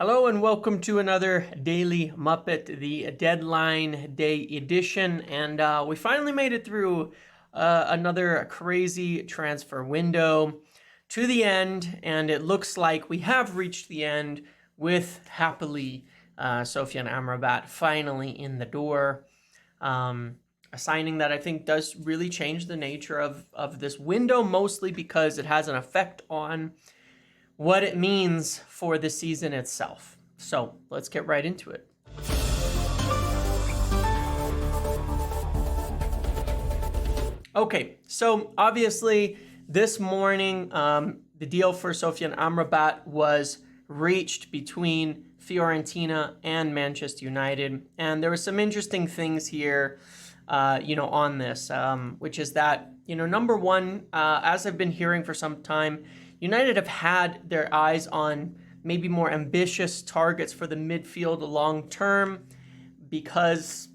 Hello and welcome to another Daily Muppet, the deadline day edition. And we finally made it through another crazy transfer window to the end. And it looks like we have reached the end with, happily, Sofyan Amrabat finally in the door. A signing that I think does really change the nature of this window, mostly because it has an effect on what it means for the season itself. So let's get right into it. Okay, so obviously this morning, the deal for Sofyan Amrabat was reached between Fiorentina and Manchester United. And there were some interesting things here, on this, which is that, number one, as I've been hearing for some time, United have had their eyes on maybe more ambitious targets for the midfield long term because,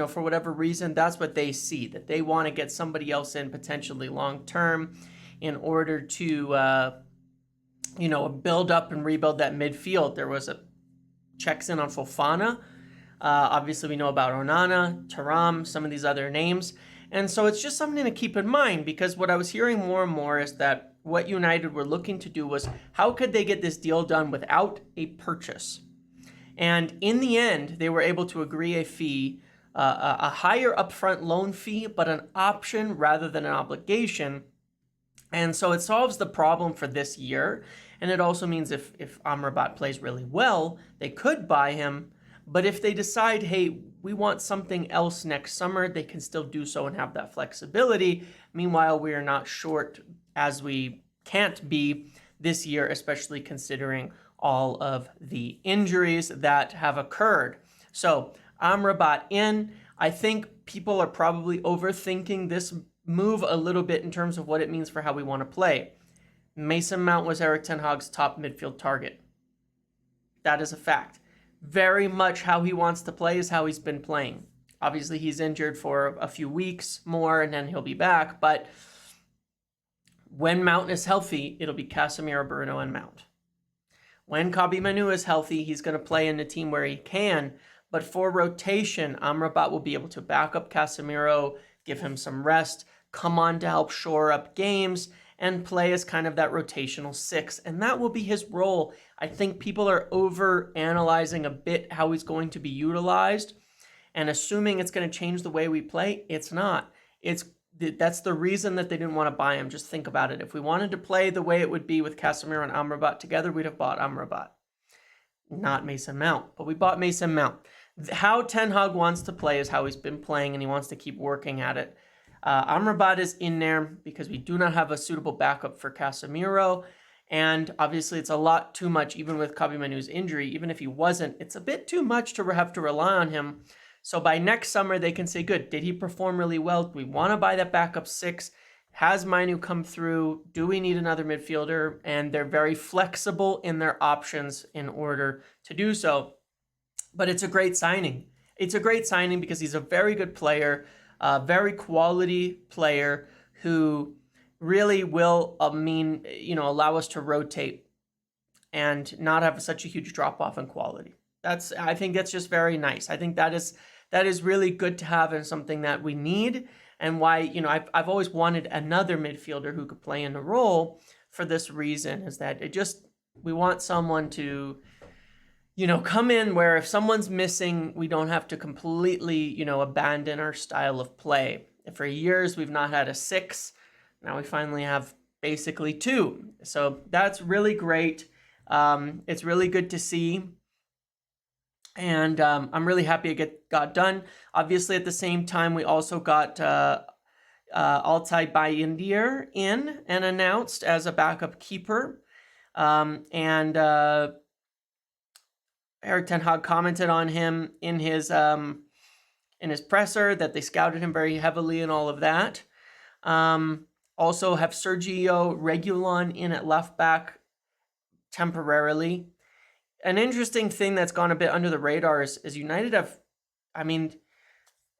for whatever reason, that's what they see, that they want to get somebody else in potentially long term in order to, build up and rebuild that midfield. There was checks in on Fofana. Obviously, we know about Onana, Thuram, some of these other names. And so it's just something to keep in mind because what I was hearing more and more is that what United were looking to do was how could they get this deal done without a purchase? And in the end, they were able to agree a fee, a higher upfront loan fee, but an option rather than an obligation. And so it solves the problem for this year. And it also means if Amrabat plays really well, they could buy him. But if they decide, hey, we want something else next summer, they can still do so and have that flexibility. Meanwhile, we are not short as we can't be this year, especially considering all of the injuries that have occurred. So Amrabat in. I think people are probably overthinking this move a little bit in terms of what it means for how we want to play. Mason Mount was Erik ten Hag's top midfield target. That is a fact. Very much how he wants to play is how he's been playing. Obviously, he's injured for a few weeks more, and then he'll be back. But when Mount is healthy, it'll be Casemiro, Bruno, and Mount. When Kobbie Mainoo is healthy, he's going to play in the team where he can. But for rotation, Amrabat will be able to back up Casemiro, give him some rest, come on to help shore up games, and play as kind of that rotational six. And that will be his role. I think people are over-analyzing a bit how he's going to be utilized and assuming it's going to change the way we play. It's not. That's the reason that they didn't want to buy him. Just think about it. If we wanted to play the way it would be with Casemiro and Amrabat together, we'd have bought Amrabat, not Mason Mount. But we bought Mason Mount. How Ten Hag wants to play is how he's been playing, and he wants to keep working at it. Amrabat is in there because we do not have a suitable backup for Casemiro. And obviously, it's a lot too much, even with Kobbie Mainoo's injury. Even if he wasn't, it's a bit too much to have to rely on him. So by next summer, they can say, good, did he perform really well? Do we want to buy that backup six? Has Mainoo come through? Do we need another midfielder? And they're very flexible in their options in order to do so. But it's a great signing. It's a great signing because he's a very good player, a very quality player who really will allow us to rotate and not have such a huge drop off in quality. I think that's just very nice. I think that is really good to have and something that we need, and why I've always wanted another midfielder who could play in the role for this reason, is that we want someone to come in where if someone's missing, we don't have to completely abandon our style of play. For years we've not had a six. Now we finally have basically two. So that's really great. It's really good to see. And I'm really happy it got done. Obviously, at the same time, we also got Altay Bayindir in and announced as a backup keeper. And Erik ten Hag commented on him in his presser that they scouted him very heavily and all of that. Also have Sergio Reguilon in at left back temporarily. An interesting thing that's gone a bit under the radar is United have, and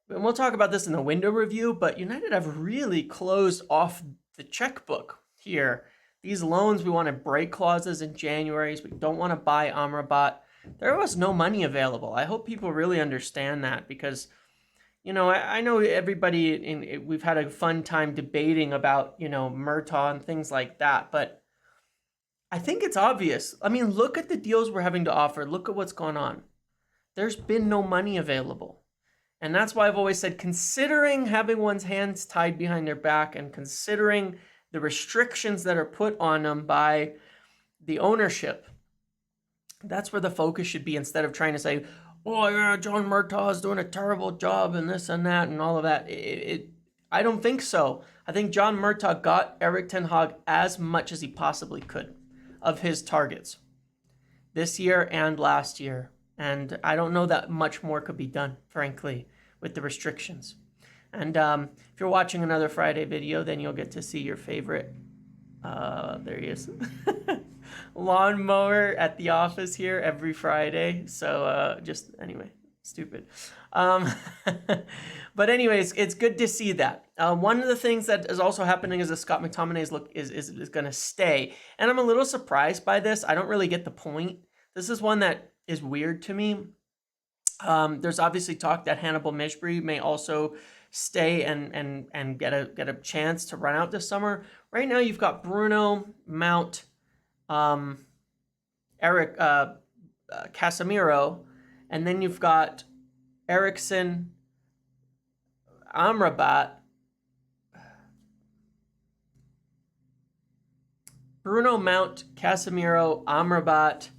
we'll talk about this in the window review, but United have really closed off the checkbook here. These loans, we want to break clauses in January. So we don't want to buy Amrabat. There was no money available. I hope people really understand that because, I know everybody, we've had a fun time debating about, Murtaugh and things like that, but I think it's obvious. I mean, look at the deals we're having to offer. Look at what's going on. There's been no money available. And that's why I've always said, considering having one's hands tied behind their back and considering the restrictions that are put on them by the ownership, that's where the focus should be instead of trying to say, oh, yeah, John Murtaugh is doing a terrible job and this and that and all of that. I don't think so. I think John Murtaugh got Erik ten Hag as much as he possibly could of his targets this year and last year. And I don't know that much more could be done, frankly, with the restrictions. And if you're watching another Friday video, then you'll get to see your favorite, there he is, lawnmower at the office here every Friday. So anyway, stupid. But anyways, it's good to see that. One of the things that is also happening is that Scott McTominay's look is going to stay. And I'm a little surprised by this. I don't really get the point. This is one that is weird to me. There's obviously talk that Hannibal Mejbri may also stay and get a chance to run out this summer. Right now, you've got Bruno, Mount, Eric, Casemiro, and then you've got Eriksen, Amrabat, Bruno, Mount, Casemiro, Amrabat,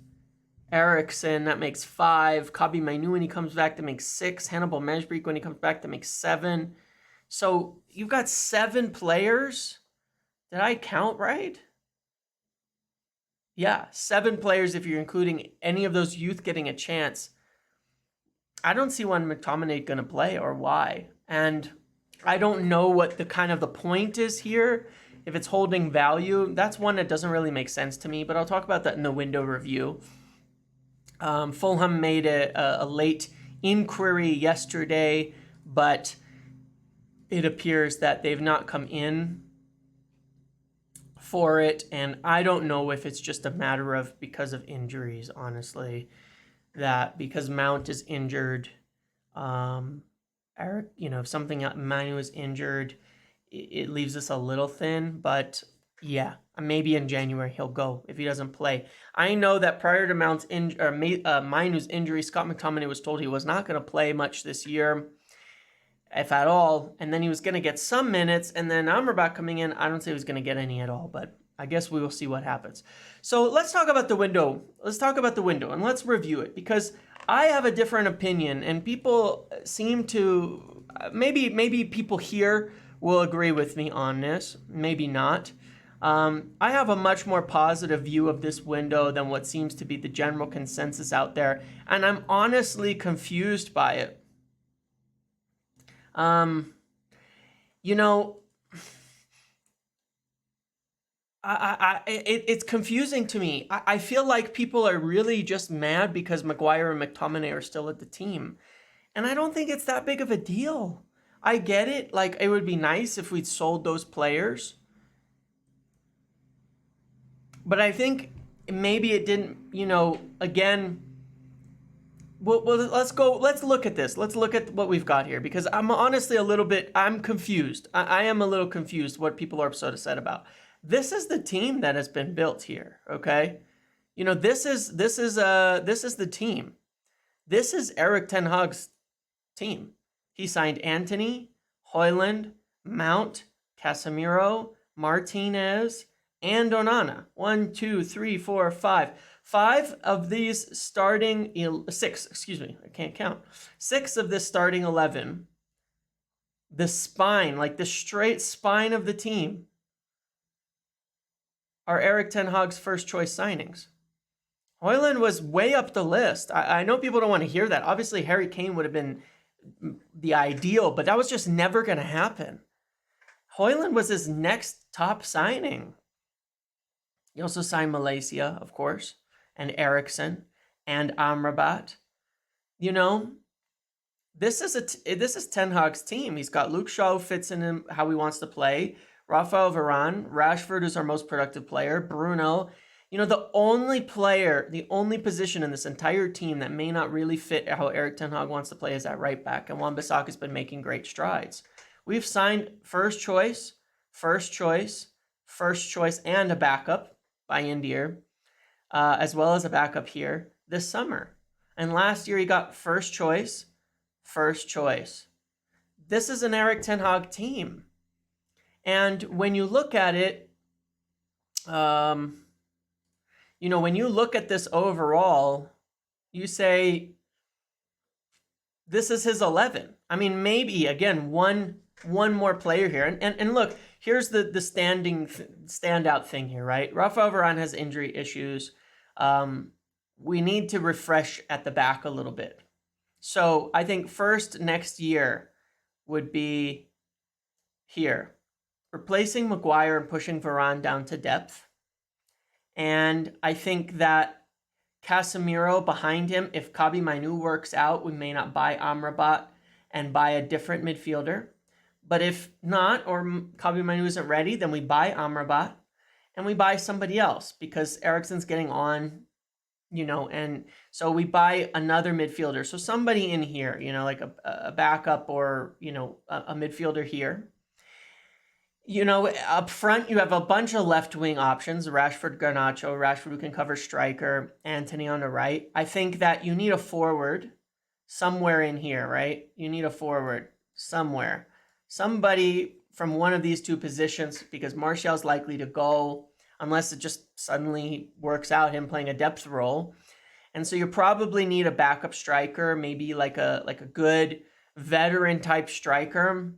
Eriksen, that makes 5. Kobbie Mainoo when he comes back, that makes 6. Hannibal Mejbri when he comes back, that makes 7. So you've got 7 players. Did I count right? Yeah, 7 players if you're including any of those youth getting a chance. I don't see when McTominay going to play or why. And I don't know what the point is here. If it's holding value, that's one that doesn't really make sense to me, but I'll talk about that in the window review. Fulham made a late inquiry yesterday, but it appears that they've not come in for it, and I don't know if it's just a matter of because of injuries, honestly, that because Mount is injured, Eric, if something Manu is injured, it leaves us a little thin, but yeah, maybe in January he'll go if he doesn't play. I know that prior to Manu's injury, Scott McTominay was told he was not going to play much this year, if at all, and then he was going to get some minutes, and then Amrabat coming in, I don't say he was going to get any at all, but I guess we will see what happens. So let's talk about the window. Let's talk about the window, and let's review it, because I have a different opinion, and people seem to, maybe people here will agree with me on this, maybe not. I have a much more positive view of this window than what seems to be the general consensus out there, and I'm honestly confused by it. It's confusing to me. I feel like people are really just mad because Maguire and McTominay are still at the team, and I don't think it's that big of a deal. I get it. Like, it would be nice if we'd sold those players, but I think maybe it didn't, again, well, let's look at this. Let's look at what we've got here, because I'm honestly I'm confused. I am a little confused what people are so upset about. This is the team that has been built here, okay? This is the team. This is Erik ten Hag's team. He signed Antony, Højlund, Mount, Casemiro, Martinez, and Onana. 1, 2, 3, 4, 5. 5 of these starting 6. Excuse me, I can't count. 6 of this starting 11. The spine, like the straight spine of the team, are Erik ten Hag's first choice signings. Højlund was way up the list. I know people don't want to hear that. Obviously, Harry Kane would have been the ideal, but that was just never going to happen. Højlund was his next top signing. He also signed Malaysia, of course, and Eriksen and Amrabat. This is Ten Hag's team. He's got Luke Shaw, who fits in him how he wants to play. Rafael Varane, Rashford is our most productive player. Bruno, The only player, the only position in this entire team that may not really fit how Erik ten Hag wants to play is at right back, and Wan-Bissaka's been making great strides. We've signed first choice, and a backup by Indier, as well as a backup here this summer. And last year he got first choice. This is an Erik ten Hag team. And when you look at it, when you look at this overall, you say, this is his 11. I mean, maybe, again, one more player here. And look, here's the standout thing here, right? Rafael Varane has injury issues. We need to refresh at the back a little bit. So I think first next year would be here. Replacing Maguire and pushing Varane down to depth. And I think that Casemiro behind him, if Kabi Mainu works out, we may not buy Amrabat and buy a different midfielder. But if not, or Kabi Mainu isn't ready, then we buy Amrabat and we buy somebody else because Eriksen's getting on, and so we buy another midfielder. So somebody in here, like a backup or, a midfielder here. Up front, you have a bunch of left-wing options, Rashford, Rashford who can cover striker, Antony on the right. I think that you need a forward somewhere in here, right? You need a forward somewhere. Somebody from one of these two positions, because Martial's likely to go, unless it just suddenly works out, him playing a depth role. And so you probably need a backup striker, maybe like a good veteran-type striker.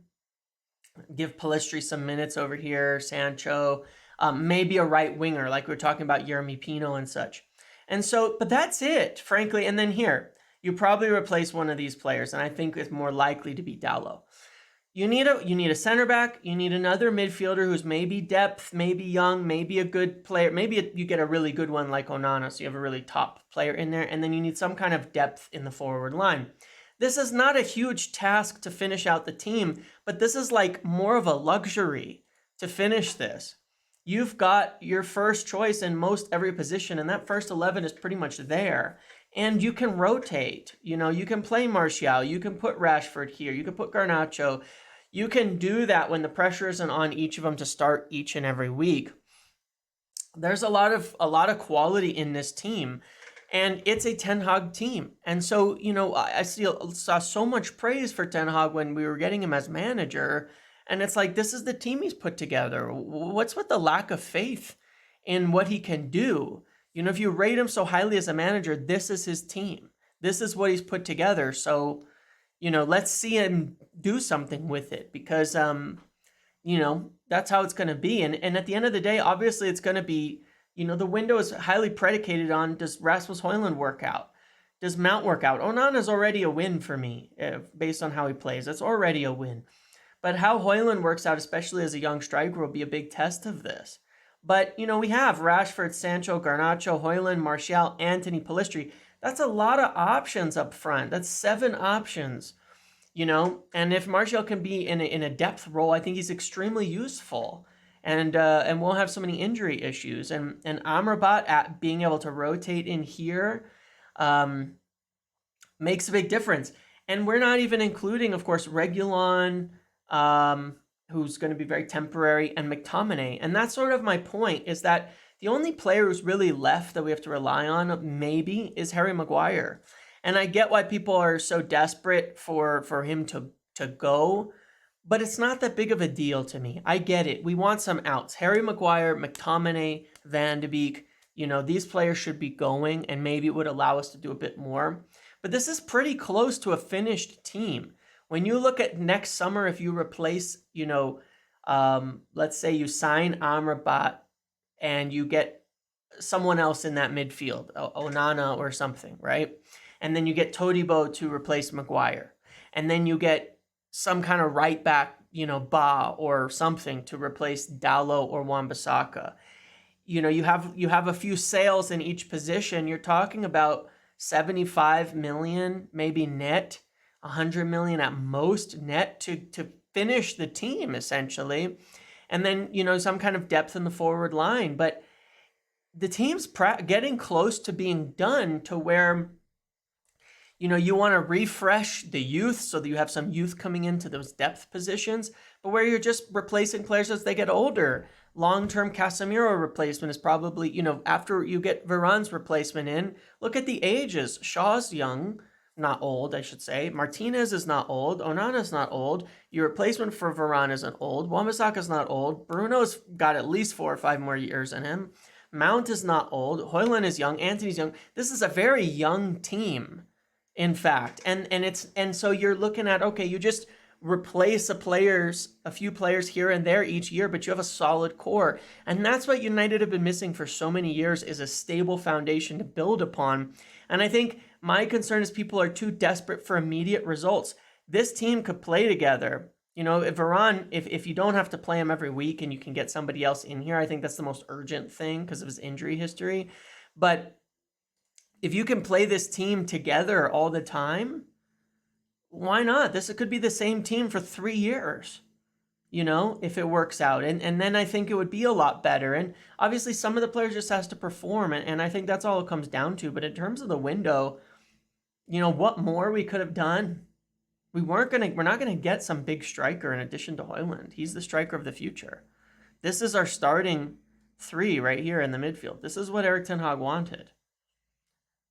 Give Pellistri some minutes over here, Sancho, maybe a right winger, like we were talking about Yeremy Pino and such. And so, but that's it, frankly. And then here, you probably replace one of these players, and I think it's more likely to be Dalot. You need a center back. You need another midfielder who's maybe depth, maybe young, maybe a good player. Maybe you get a really good one like Onana, so you have a really top player in there. And then you need some kind of depth in the forward line. This is not a huge task to finish out the team, but this is like more of a luxury to finish this. You've got your first choice in most every position, and that first 11 is pretty much there. And you can rotate. You can play Martial. You can put Rashford here. You can put Garnacho. You can do that when the pressure isn't on each of them to start each and every week. There's a lot of quality in this team. And it's a Ten Hag team. And so, I saw so much praise for Ten Hag when we were getting him as manager. And it's like, this is the team he's put together. What's with the lack of faith in what he can do? If you rate him so highly as a manager, this is his team. This is what he's put together. So, let's see him do something with it because, that's how it's going to be. And at the end of the day, obviously it's going to be, the window is highly predicated on, does Rasmus Højlund work out? Does Mount work out? Onana's already a win for me, based on how he plays. That's already a win. But how Højlund works out, especially as a young striker, will be a big test of this. But, we have Rashford, Sancho, Garnacho, Højlund, Martial, Antony, Pellistri. That's a lot of options up front. That's 7 options, And if Martial can be in a depth role, I think he's extremely useful. And won't have so many injury issues. And Amrabat at being able to rotate in here makes a big difference. And we're not even including, of course, Reguilon, who's going to be very temporary, and McTominay. And that's sort of my point, is that the only player who's really left that we have to rely on, maybe, is Harry Maguire. And I get why people are so desperate for him to go. But it's not that big of a deal to me. I get it. We want some outs. Harry Maguire, McTominay, Van de Beek, these players should be going, and maybe it would allow us to do a bit more. But this is pretty close to a finished team. When you look at next summer, if you replace, let's say you sign Amrabat and you get someone else in that midfield, Onana or something, right? And then you get Todibo to replace Maguire. And then you get some kind of right back, Ba or something to replace Dalot or Wan-Bissaka. You have a few sales in each position. You're talking about 75 million, maybe net, 100 million at most net to finish the team, essentially. And then, some kind of depth in the forward line. But the team's getting close to being done to where, you want to refresh the youth so that you have some youth coming into those depth positions, but where you're just replacing players as they get older. Long-term Casemiro replacement is probably, after you get Varane's replacement in, look at the ages. Shaw's young, not old, I should say. Martinez is not old. Onana's not old. Your replacement for Varane isn't old. Wan-Bissaka's not old. Bruno's got at least 4 or 5 more years in him. Mount is not old. Højlund is young. Antony's young. This is a very young team, in fact. And so you're looking at, okay, you just replace a few players here and there each year, but you have a solid core. And that's what United have been missing for so many years, is a stable foundation to build upon. And I think my concern is people are too desperate for immediate results. This team could play together. If Varane, if you don't have to play him every week and you can get somebody else in here, I think that's the most urgent thing because of his injury history. But if you can play this team together all the time, why not? This could be the same team for 3 years, if it works out. And then I think it would be a lot better. And obviously some of the players just has to perform. And I think that's all it comes down to. But in terms of the window, what more we could have done? We're not gonna get some big striker in addition to Højlund. He's the striker of the future. This is our starting 3 right here in the midfield. This is what Erik ten Hag wanted.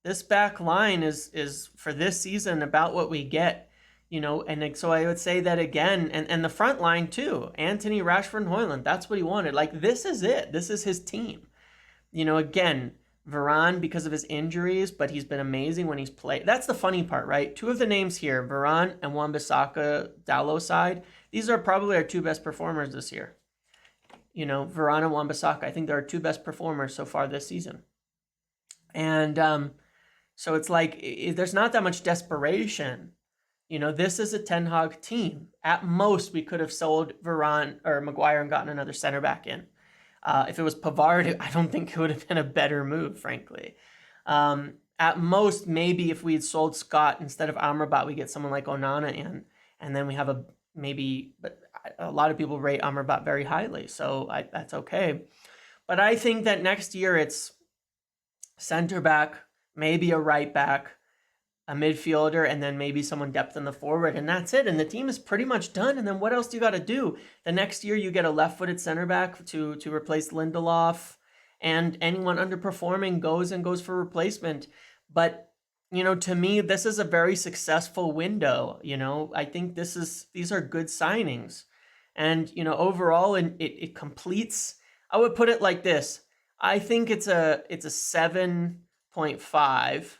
This back line is for this season about what we get, and so I would say that again, and the front line too, Antony, Rashford, and Højlund, that's what he wanted. Like, this is it. This is his team. Again, Varane because of his injuries, but he's been amazing when he's played. That's the funny part, right? 2 of the names here, Varane and Wan-Bissaka, Dalot side, these are probably our 2 best performers this year. Varane and Wan-Bissaka, I think they're our 2 best performers so far this season. And so it's like, there's not that much desperation. This is a Ten Hag team. At most, we could have sold Varane or Maguire and gotten another center back in. If it was Pavard, I don't think it would have been a better move, frankly. At most, maybe if we had sold Scott instead of Amrabat, we get someone like Onana in. And then we have but a lot of people rate Amrabat very highly, so that's okay. But I think that next year it's center back, maybe a right back, a midfielder, and then maybe someone depth in the forward, and that's it. And the team is pretty much done. And then what else do you got to do? The next year you get a left-footed center back to replace Lindelof, and anyone underperforming goes for replacement. But to me, this is a very successful window. I think these are good signings, and overall, it completes. I would put it like this: I think it's a 7.5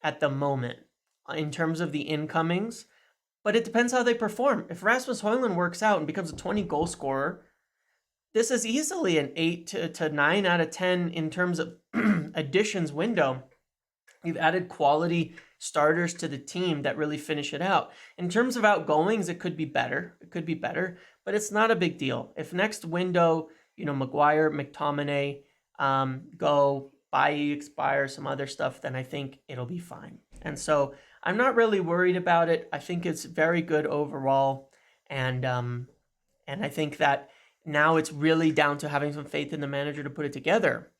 at the moment in terms of the incomings, but it depends how they perform. If Rasmus Højlund works out and becomes a 20-goal scorer, this is easily an 8 to 9 out of 10 in terms of additions window. You've added quality starters to the team that really finish it out. In terms of outgoings, it could be better. But it's not a big deal. If next window, Maguire, McTominay go, Bailly expire, some other stuff, then I think it'll be fine. And so I'm not really worried about it. I think it's very good overall. And I think that now it's really down to having some faith in the manager to put it together.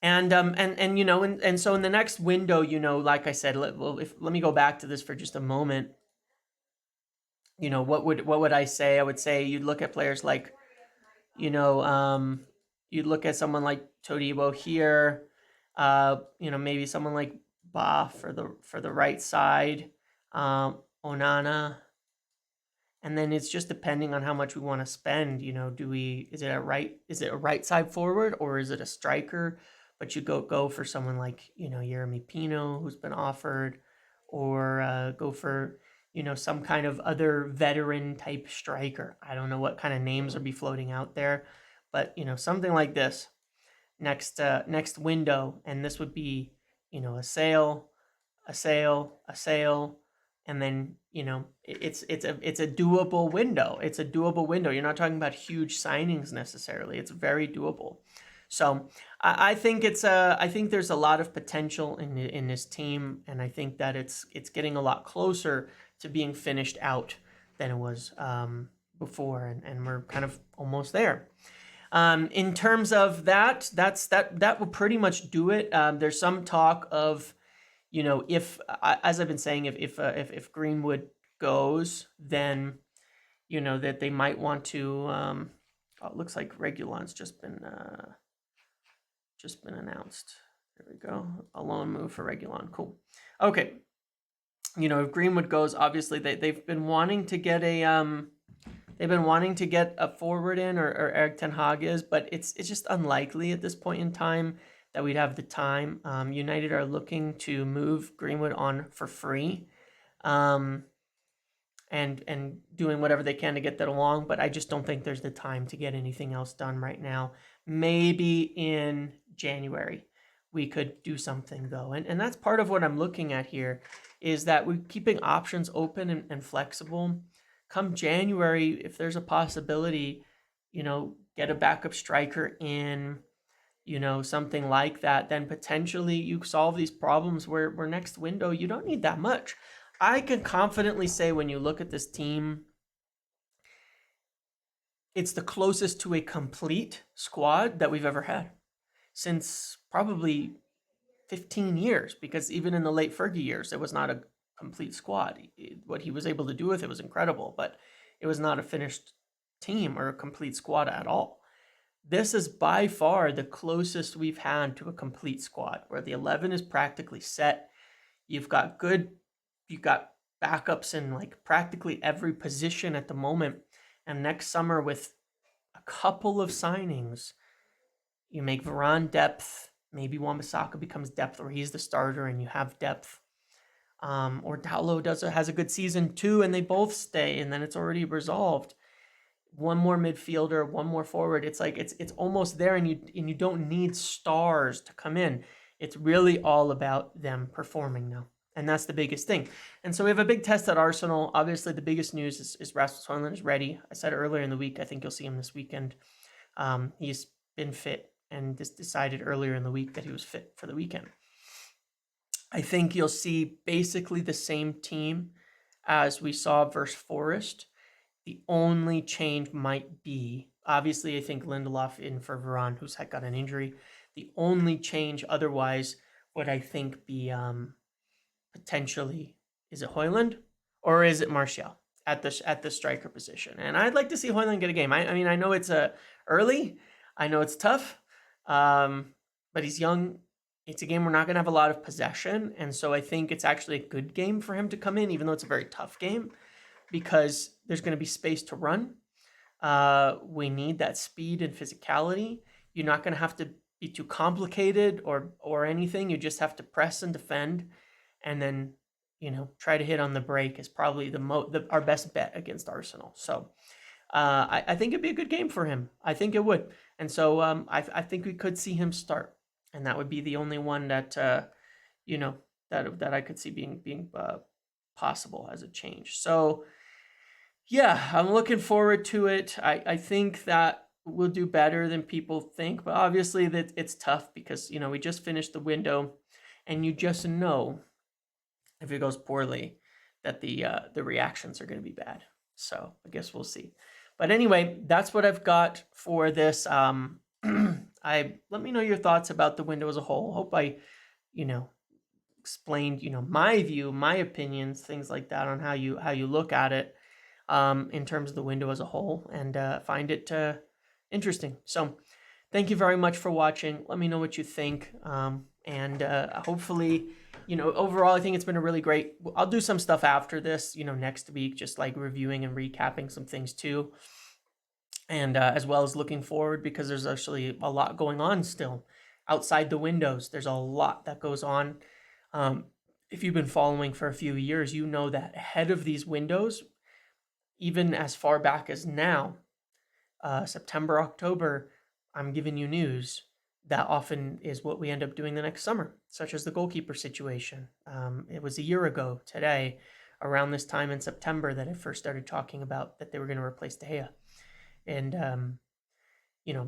And so in the next window, like I said, let me go back to this for just a moment. What would I say? I would say you'd look at players like, you'd look at someone like Todibo here, maybe someone like Ba for the right side, Onana, and then it's just depending on how much we want to spend. Is it a right side forward or is it a striker? But you go for someone like Yeremy Pino, who's been offered, or go for some kind of other veteran type striker. I don't know what kind of names will be floating out there, but something like this next window, and this would be a sale, and then it's a doable window. It's a doable window. You're not talking about huge signings necessarily. It's very doable. So I think I think there's a lot of potential in this team, and I think that it's getting a lot closer to being finished out than it was before, and we're kind of almost there. In terms of that will pretty much do it. There's some talk of, if as I've been saying, if Greenwood goes, then that they might want to. It looks like Reguilon's just been announced. There we go. A loan move for Reguilon. Cool. Okay. If Greenwood goes, obviously they've been wanting to get a forward in, or Erik ten Hag is, but it's just unlikely at this point in time that we'd have the time. United are looking to move Greenwood on for free, and doing whatever they can to get that along, but I just don't think there's the time to get anything else done right now. Maybe in January we could do something though, and that's part of what I'm looking at here, is that we're keeping options open and flexible. Come January, if there's a possibility, get a backup striker in, something like that, then potentially you solve these problems where next window you don't need that much. I can confidently say, when you look at this team, it's the closest to a complete squad that we've ever had since probably 15 years, because even in the late Fergie years, it was not a complete squad. What he was able to do with it was incredible, but it was not a finished team or a complete squad at all. This is by far the closest we've had to a complete squad, where the 11 is practically set. You've got backups in like practically every position at the moment. And next summer, with a couple of signings, you make Varane depth. Maybe Wan-Bissaka becomes depth, or he's the starter and you have depth. Or Dalot has a good season too, and they both stay, and then it's already resolved. One more midfielder, one more forward. It's like it's almost there, and you don't need stars to come in. It's really all about them performing now, and that's the biggest thing. And so we have a big test at Arsenal. Obviously, the biggest news is Rasmus Højlund is ready. I said earlier in the week, I think you'll see him this weekend. He's been fit and just decided earlier in the week that he was fit for the weekend. I think you'll see basically the same team as we saw versus Forest. The only change might be, obviously, I think Lindelof in for Varane, who's got an injury. The only change otherwise would, I think, be potentially, is it Højlund or is it Martial at the striker position? And I'd like to see Højlund get a game. I mean, I know it's early. I know it's tough, but he's young. It's a game we're not going to have a lot of possession, and so I think it's actually a good game for him to come in, even though it's a very tough game, because there's going to be space to run. We need that speed and physicality. You're not going to have to be too complicated or anything. You just have to press and defend, and then try to hit on the break is probably our best bet against Arsenal. So I think it'd be a good game for him. I think it would, and so I think we could see him start. And that would be the only one that that I could see being possible as a change. So yeah, I'm looking forward to it. I think that we'll do better than people think, but obviously that it's tough because we just finished the window, and you just know if it goes poorly that the reactions are going to be bad. So I guess we'll see. But anyway, that's what I've got for this. Let me know your thoughts about the window as a whole. Hope I, explained, my view, my opinions, things like that on how you look at it, in terms of the window as a whole, and find it interesting. So, thank you very much for watching. Let me know what you think, and hopefully, overall, I think it's been a really great. I'll do some stuff after this, next week, just like reviewing and recapping some things too. And as well as looking forward, because there's actually a lot going on still outside the windows. There's a lot that goes on. If you've been following for a few years, you know that ahead of these windows, even as far back as now, September, October, I'm giving you news that often is what we end up doing the next summer, such as the goalkeeper situation. It was a year ago today, around this time in September, that I first started talking about that they were going to replace De Gea. And,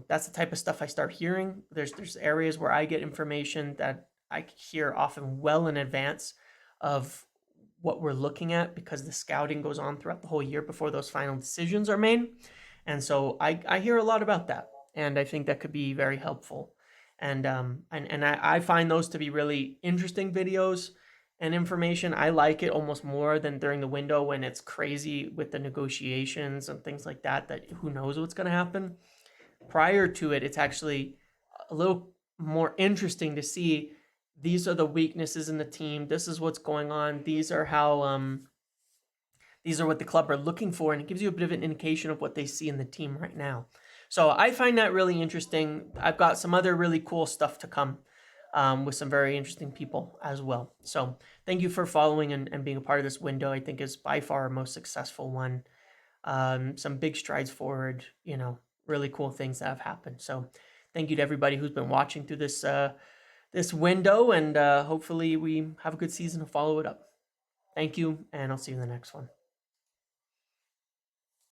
that's the type of stuff I start hearing. There's areas where I get information that I hear often well in advance of what we're looking at, because the scouting goes on throughout the whole year before those final decisions are made. And so I hear a lot about that. and I think that could be very helpful. And I find those to be really interesting videos and information. I like it almost more than during the window when it's crazy with the negotiations and things like that, that who knows what's going to happen. Prior to it, it's actually a little more interesting to see these are the weaknesses in the team. This is what's going on. These are what the club are looking for, and it gives you a bit of an indication of what they see in the team right now. So I find that really interesting. I've got some other really cool stuff to come with some very interesting people as well. So thank you for following and being a part of this window. I think is by far our most successful one. Some big strides forward, really cool things that have happened. So thank you to everybody who's been watching through this window, and hopefully we have a good season to follow it up. Thank you, and I'll see you in the next one.